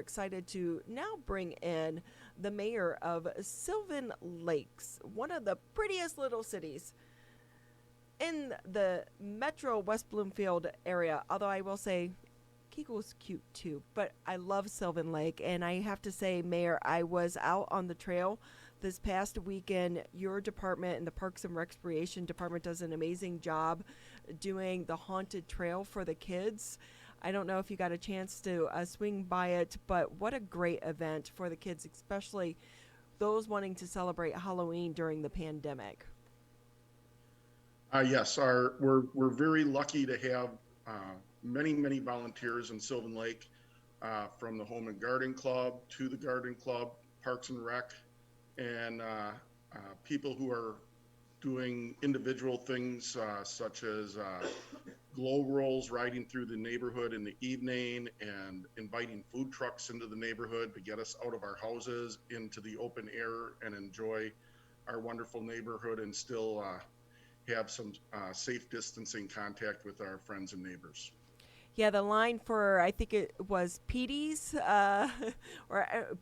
excited to now bring in the mayor of Sylvan Lakes, one of the prettiest little cities in the metro West Bloomfield area. Although I will say, Kegel's cute too, but I love Sylvan Lake. And I have to say, Mayor, I was out on the trail this past weekend. Your department and the Parks and Recreation Department does an amazing job doing the haunted trail for the kids. I don't know if you got a chance to swing by it, but what a great event for the kids, especially those wanting to celebrate Halloween during the pandemic. Yes, we're very lucky to have many volunteers in Sylvan Lake, from the Home and Garden Club to the Garden Club, Parks and Rec, and people who are doing individual things such as glow rolls, riding through the neighborhood in the evening, and inviting food trucks into the neighborhood to get us out of our houses into the open air and enjoy our wonderful neighborhood and still have some safe distancing contact with our friends and neighbors. Yeah, the line for, I think it was Petey's, or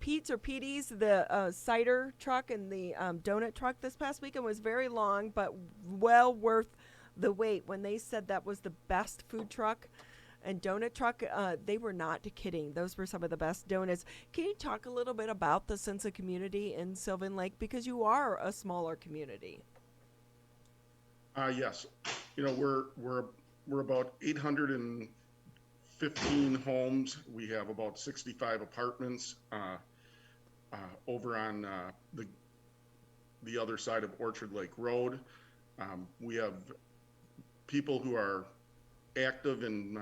Pete's or Petey's, the cider truck and the donut truck this past weekend was very long, but well worth the wait. When they said that was the best food truck and donut truck, they were not kidding. Those were some of the best donuts. Can you talk a little bit about the sense of community in Sylvan Lake, because you are a smaller community? Yes, we're about 815 homes. We have about 65 apartments over on the other side of Orchard Lake Road. We have people who are active in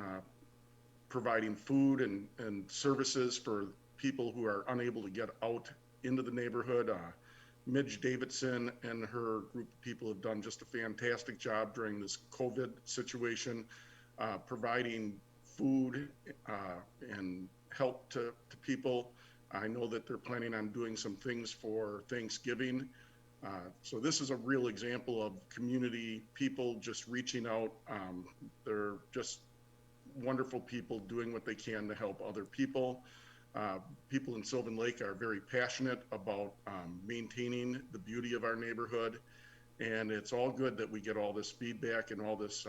providing food and services for people who are unable to get out into the neighborhood. Midge Davidson and her group of people have done just a fantastic job during this COVID situation, providing food and help to people. I know that they're planning on doing some things for Thanksgiving. So this is a real example of community people just reaching out. They're just wonderful people doing what they can to help other people. People in Sylvan Lake are very passionate about maintaining the beauty of our neighborhood, and it's all good that we get all this feedback and all this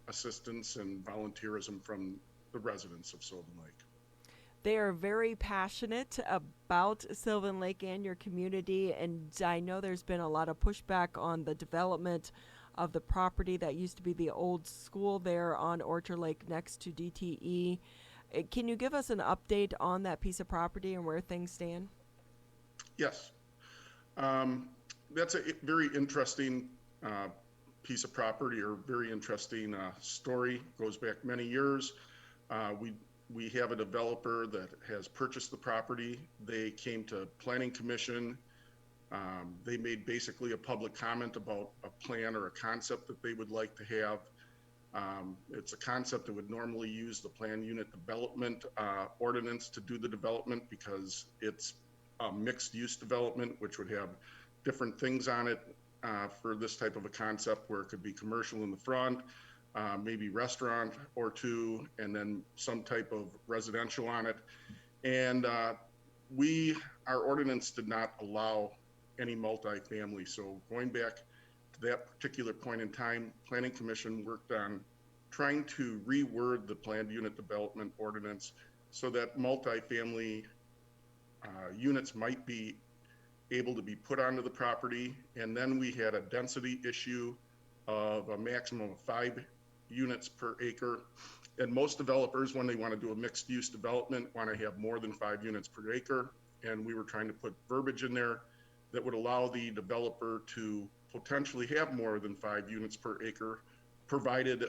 assistance and volunteerism from the residents of Sylvan Lake. They are very passionate about Sylvan Lake and your community, and I know there's been a lot of pushback on the development of the property that used to be the old school there on Orchard Lake next to DTE. Can you give us an update on that piece of property and where things stand? Yes, that's a very interesting piece of property, or very interesting story. Goes back many years. We have a developer that has purchased the property. They came to Planning Commission. They made basically a public comment about a plan or a concept that they would like to have. It's a concept that would normally use the plan unit development ordinance to do the development, because it's a mixed use development, which would have different things on it for this type of a concept, where it could be commercial in the front, maybe restaurant or two, and then some type of residential on it. And our ordinance did not allow any multifamily. So going back to that particular point in time, Planning Commission worked on trying to reword the planned unit development ordinance so that multifamily units might be able to be put onto the property. And then we had a density issue of a maximum of 5 units per acre. And most developers, when they want to do a mixed use development, want to have more than 5 units per acre. And we were trying to put verbiage in there that would allow the developer to potentially have more than 5 units per acre, provided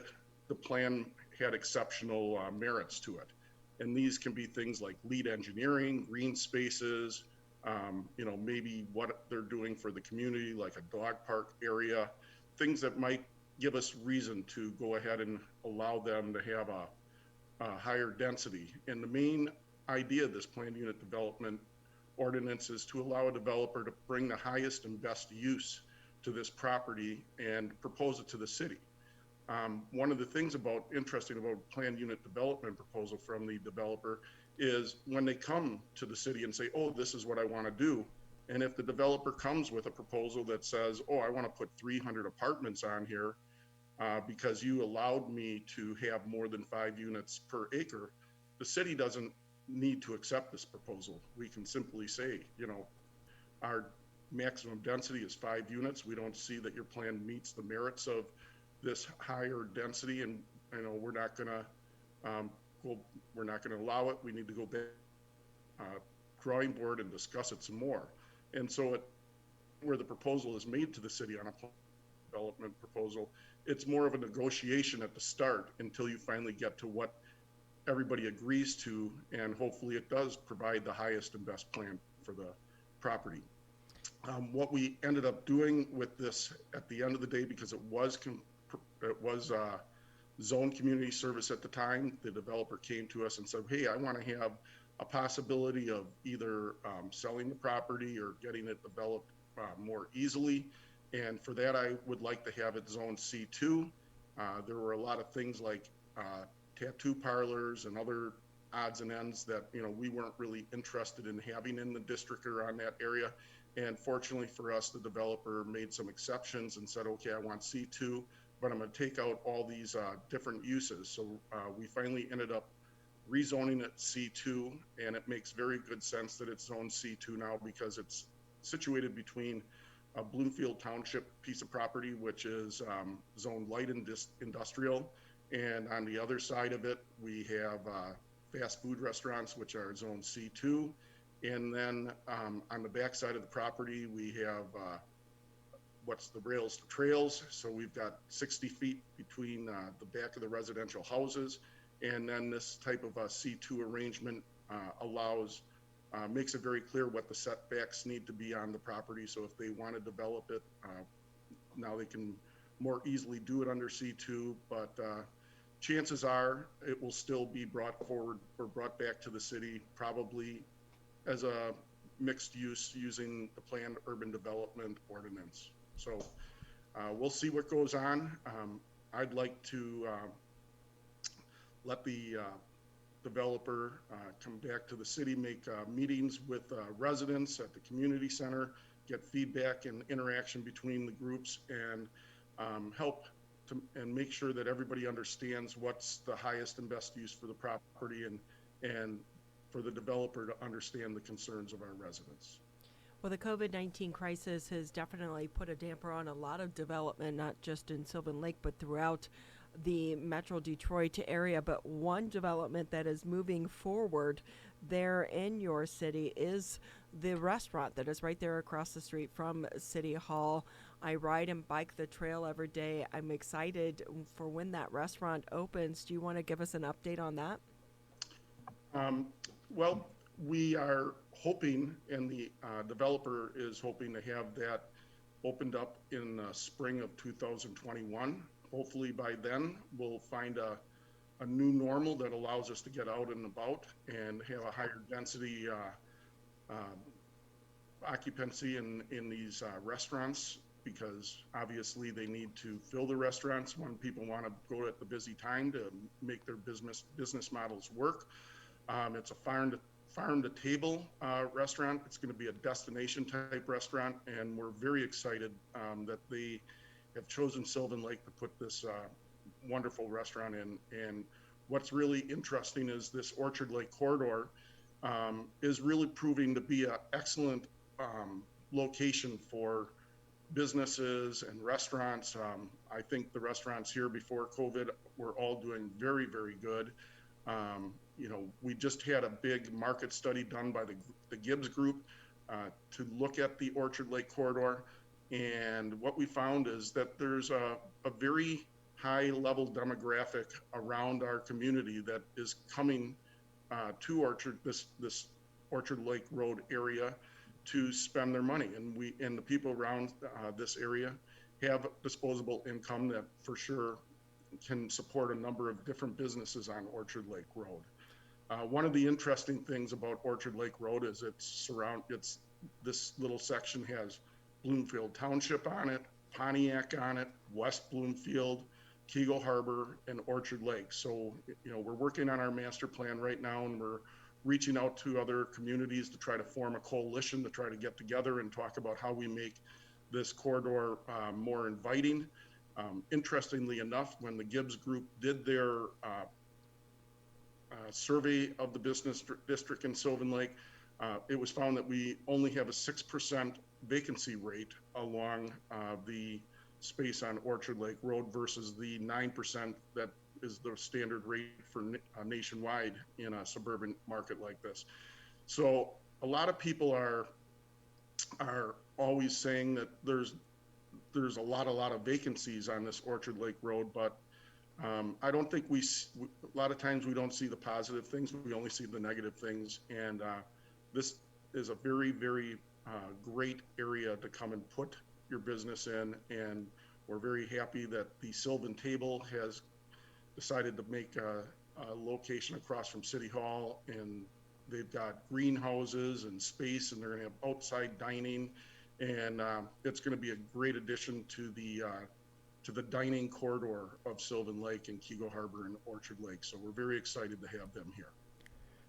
the plan had exceptional merits to it. And these can be things like lead engineering, green spaces, maybe what they're doing for the community, like a dog park area, things that might give us reason to go ahead and allow them to have a higher density. And the main idea of this planned unit development ordinance is to allow a developer to bring the highest and best use to this property and propose it to the city. One of the things interesting about planned unit development proposal from the developer is when they come to the city and say, oh, this is what I want to do. And if the developer comes with a proposal that says, oh, I want to put 300 apartments on here because you allowed me to have more than 5 units per acre, the city doesn't need to accept this proposal. We can simply say, our maximum density is 5 units. We don't see that your plan meets the merits of this higher density, and we're not going to we're not going to allow it. We need to go back drawing board and discuss it some more. And so where the proposal is made to the city on a development proposal, it's more of a negotiation at the start until you finally get to what everybody agrees to, and hopefully it does provide the highest and best plan for the property. What we ended up doing with this at the end of the day, because it was zone community service at the time, the developer came to us and said, hey, I want to have a possibility of either selling the property or getting it developed more easily. And for that, I would like to have it zone C2. There were a lot of things like tattoo parlors and other odds and ends that we weren't really interested in having in the district or on that area. And fortunately for us, the developer made some exceptions and said, okay, I want C2, but I'm going to take out all these different uses. So we finally ended up rezoning it C2, and it makes very good sense that it's zone C2 now because it's situated between a Bloomfield Township piece of property, which is zone light industrial, and on the other side of it, we have fast food restaurants, which are zone C2. And then on the back side of the property, we have what's the rails to trails. So we've got 60 feet between the back of the residential houses. And then this type of a C2 arrangement makes it very clear what the setbacks need to be on the property. So if they want to develop it, now they can more easily do it under C2, but chances are it will still be brought forward or brought back to the city probably as a mixed use using the planned urban development ordinance. So we'll see what goes on. I'd like to let the developer come back to the city, make meetings with residents at the community center, get feedback and interaction between the groups, and help and make sure that everybody understands what's the highest and best use for the property, and for the developer to understand the concerns of our residents. Well, the COVID-19 crisis has definitely put a damper on a lot of development, not just in Sylvan Lake, but throughout the Metro Detroit area. But one development that is moving forward there in your city is the restaurant that is right there across the street from City Hall. I ride and bike the trail every day. I'm excited for when that restaurant opens. Do you want to give us an update on that? Well, we are hoping, and the developer is hoping to have that opened up in the spring of 2021. Hopefully by then we'll find a new normal that allows us to get out and about and have a higher density occupancy in these restaurants, because obviously they need to fill the restaurants when people want to go at the busy time to make their business models work. It's a farm to table restaurant. It's going to be a destination type restaurant, and we're very excited that they have chosen Sylvan Lake to put this wonderful restaurant in. And what's really interesting is this Orchard Lake corridor is really proving to be an excellent location for businesses and restaurants. I think the restaurants here before COVID were all doing very, very good. We just had a big market study done by the Gibbs Group to look at the Orchard Lake corridor. And what we found is that there's a very high level demographic around our community that is coming to this Orchard Lake Road area to spend their money. And the people around this area have disposable income that for sure can support a number of different businesses on Orchard Lake Road. One of the interesting things about Orchard Lake Road is this little section has Bloomfield Township on it, Pontiac on it, West Bloomfield, Keego Harbor, and Orchard Lake. So, we're working on our master plan right now, and we're reaching out to other communities to try to form a coalition to try to get together and talk about how we make this corridor more inviting. Interestingly enough, when the Gibbs Group did their survey of the business district in Sylvan Lake, it was found that we only have a 6% vacancy rate along the space on Orchard Lake Road versus the 9% that is the standard rate for nationwide in a suburban market like this. So a lot of people are always saying that there's a lot of vacancies on this Orchard Lake Road, but I don't think a lot of times we don't see the positive things, we only see the negative things. And this is a very, very great area to come and put your business in. And we're very happy that the Sylvan Table has decided to make a location across from City Hall, and they've got greenhouses and space, and they're going to have outside dining, and it's going to be a great addition to the dining corridor of Sylvan Lake and Kego Harbor and Orchard Lake. So we're very excited to have them here.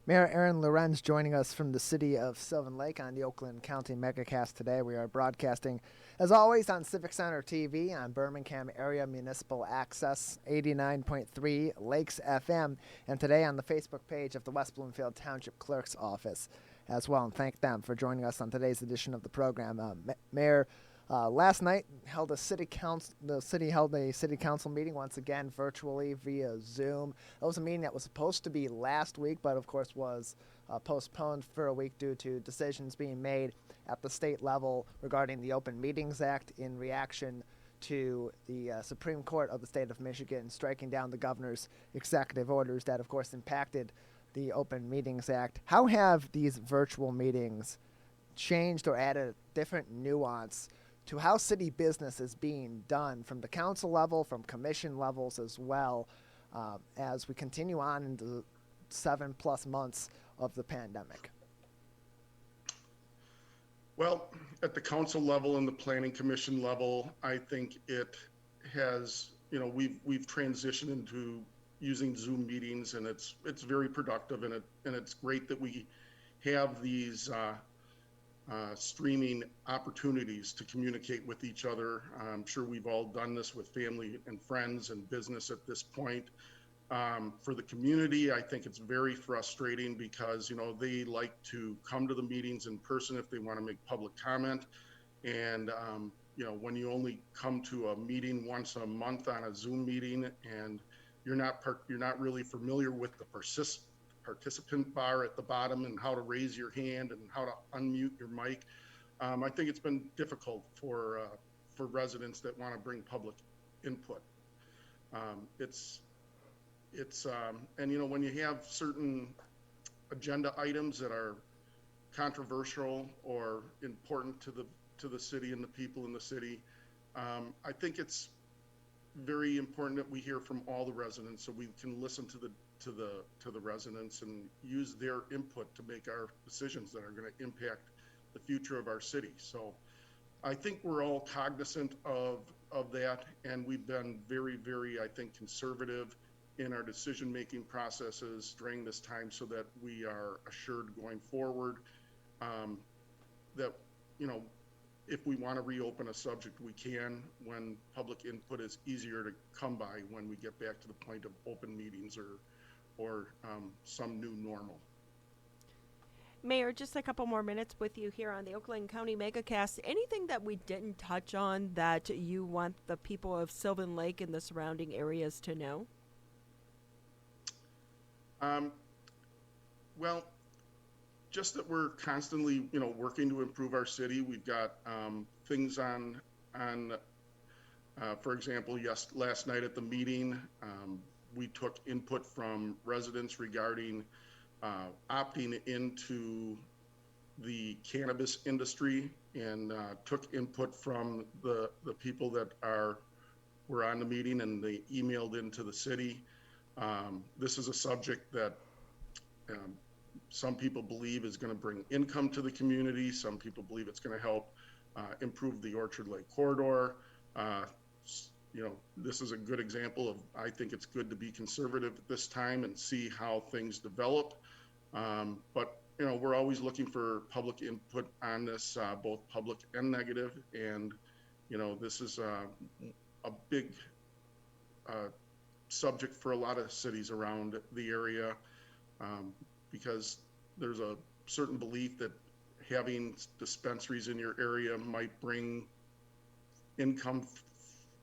Mayor Aron Lorenz joining us from the City of Sylvan Lake on the Oakland County MegaCast today. We are broadcasting, as always, on Civic Center TV on Birmingham Area Municipal Access 89.3 Lakes FM, and today on the Facebook page of the West Bloomfield Township Clerk's Office as well. And thank them for joining us on today's edition of the program. Mayor, last night the city held a city council meeting once again virtually via Zoom. That was a meeting that was supposed to be last week, but of course was postponed for a week due to decisions being made at the state level regarding the Open Meetings Act in reaction to the Supreme Court of the state of Michigan striking down the governor's executive orders that of course impacted the Open Meetings Act. How have these virtual meetings changed or added different nuance to how city business is being done from the council level, from commission levels as well, as we continue on into 7+ months of the pandemic? Well, at the council level and the planning commission level, I think it has, we've transitioned into using Zoom meetings, and it's very productive, and it's great that we have these streaming opportunities to communicate with each other. I'm sure we've all done this with family and friends and business at this point. For the community, I think it's very frustrating because, they like to come to the meetings in person if they want to make public comment. And, when you only come to a meeting once a month on a Zoom meeting and you're not really familiar with the participant bar at the bottom and how to raise your hand and how to unmute your mic, I think it's been difficult for residents that want to bring public input. And when you have certain agenda items that are controversial or important to the city and the people in the city, I think it's very important that we hear from all the residents so we can listen to the residents and use their input to make our decisions that are going to impact the future of our city. So I think we're all cognizant of that, and we've been very, very, I think, conservative in our decision-making processes during this time so that we are assured going forward that, if we want to reopen a subject, we can when public input is easier to come by when we get back to the point of open meetings or some new normal. Mayor, just a couple more minutes with you here on the Oakland County MegaCast. Anything that we didn't touch on that you want the people of Sylvan Lake and the surrounding areas to know? Well, just that we're constantly, working to improve our city. We've got things on for example, last night at the meeting, we took input from residents regarding opting into the cannabis industry, and took input from the people that were on the meeting, and they emailed into the city. This is a subject that some people believe is going to bring income to the community. Some people believe it's going to help improve the Orchard Lake corridor. This is a good example of, I think it's good to be conservative at this time and see how things develop. But we're always looking for public input on this, both public and negative. And this is a big subject for a lot of cities around the area, um, because there's a certain belief that having dispensaries in your area might bring income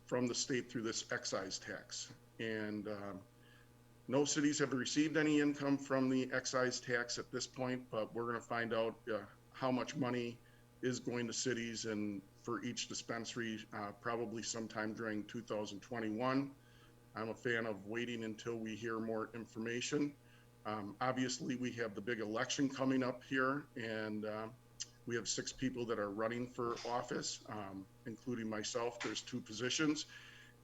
from the state through this excise tax. And no cities have received any income from the excise tax at this point, but we're going to find out how much money is going to cities and for each dispensary, probably sometime during 2021. I'm a fan of waiting until we hear more information. Obviously, we have the big election coming up here, and we have 6 people that are running for office, including myself. There's 2 positions.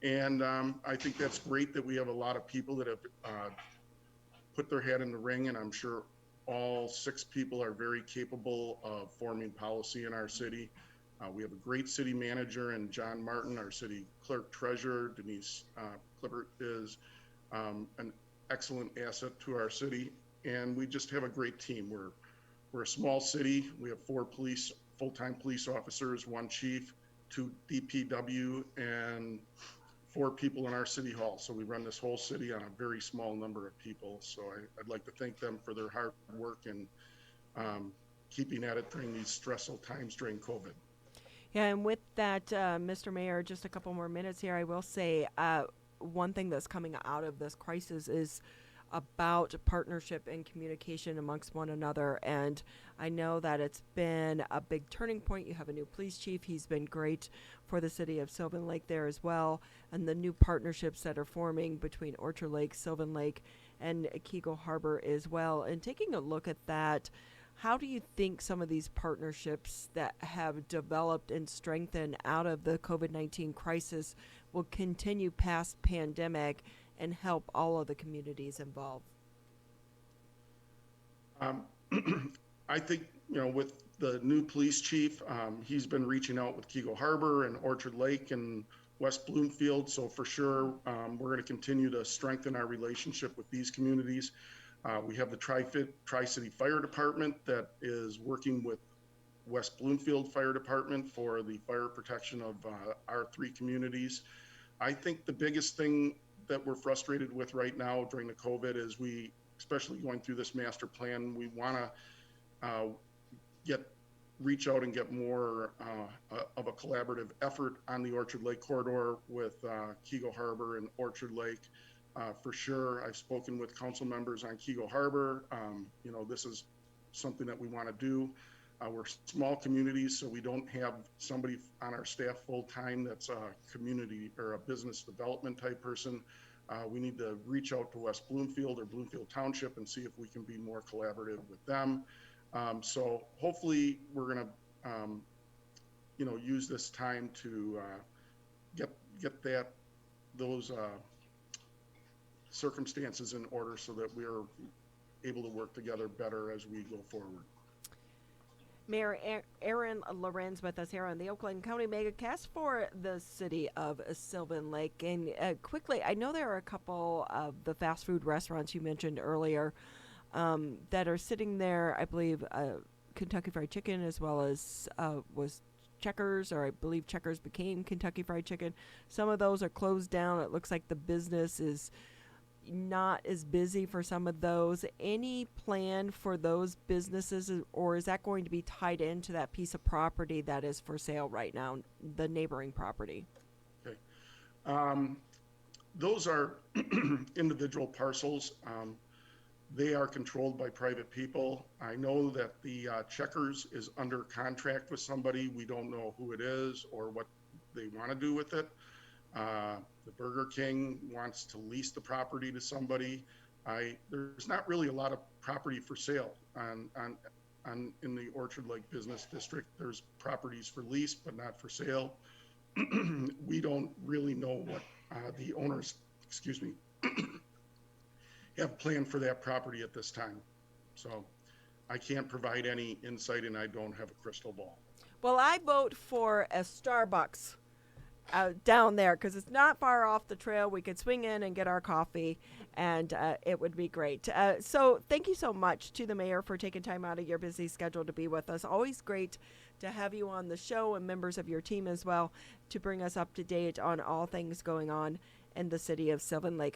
And I think that's great that we have a lot of people that have put their head in the ring, and I'm sure all 6 people are very capable of forming policy in our city. We have a great city manager and John Martin, our city clerk treasurer. Denise Clippert is an excellent asset to our city, and we just have a great team. We're a small city. We have 4 full-time police officers, 1 chief, 2 DPW, and 4 people in our city hall. So we run this whole city on a very small number of people. So I'd like to thank them for their hard work and keeping at it during these stressful times during COVID. Yeah, and with that, Mr. Mayor, just a couple more minutes here. I will say one thing that's coming out of this crisis is about partnership and communication amongst one another. And I know that it's been a big turning point. You have a new police chief. He's been great for the city of Sylvan Lake there as well. And the new partnerships that are forming between Orchard Lake, Sylvan Lake, and Keego Harbor as well. And taking a look at that, how do you think some of these partnerships that have developed and strengthened out of the COVID-19 crisis will continue past pandemic and help all of the communities involved? I think, with the new police chief, he's been reaching out with Keego Harbor and Orchard Lake and West Bloomfield. So for sure, we're going to continue to strengthen our relationship with these communities. We have the Tri-City Fire Department that is working with West Bloomfield Fire Department for the fire protection of our 3 communities. I think the biggest thing that we're frustrated with right now during the COVID is especially going through this master plan, we want to reach out and get more of a collaborative effort on the Orchard Lake corridor with Keego Harbor and Orchard Lake. For sure, I've spoken with council members on Keego Harbor. This is something that we want to do. We're small communities, so we don't have somebody on our staff full time that's a community or a business development type person. We need to reach out to West Bloomfield or Bloomfield Township and see if we can be more collaborative with them. So hopefully we're going to, use this time to get those circumstances in order so that we're able to work together better as we go forward. Mayor Aron Lorenz with us here on the Oakland County MegaCast for the City of Sylvan Lake. And quickly, I know there are a couple of the fast food restaurants you mentioned earlier that are sitting there. I believe Kentucky Fried Chicken as well as was Checkers, or I believe Checkers became Kentucky Fried Chicken. Some of those are closed down. It looks like the business is not as busy for some of those. Any plan for those businesses, or is that going to be tied into that piece of property that is for sale right now, the neighboring property? Okay. Those are individual parcels. They are controlled by private people. I know that the Checkers is under contract with somebody. We don't know who it is or what they want to do with it. The Burger King wants to lease the property to somebody. There's not really a lot of property for sale in the Orchard Lake Business District. There's properties for lease, but not for sale. We don't really know what the owners, have planned for that property at this time. So I can't provide any insight, and I don't have a crystal ball. Well, I vote for a Starbucks down there, because it's not far off the trail. We could swing in and get our coffee, and it would be great. So thank you so much to the mayor for taking time out of your busy schedule to be with us. Always great to have you on the show, and members of your team as well, to bring us up to date on all things going on in the city of Sylvan Lake.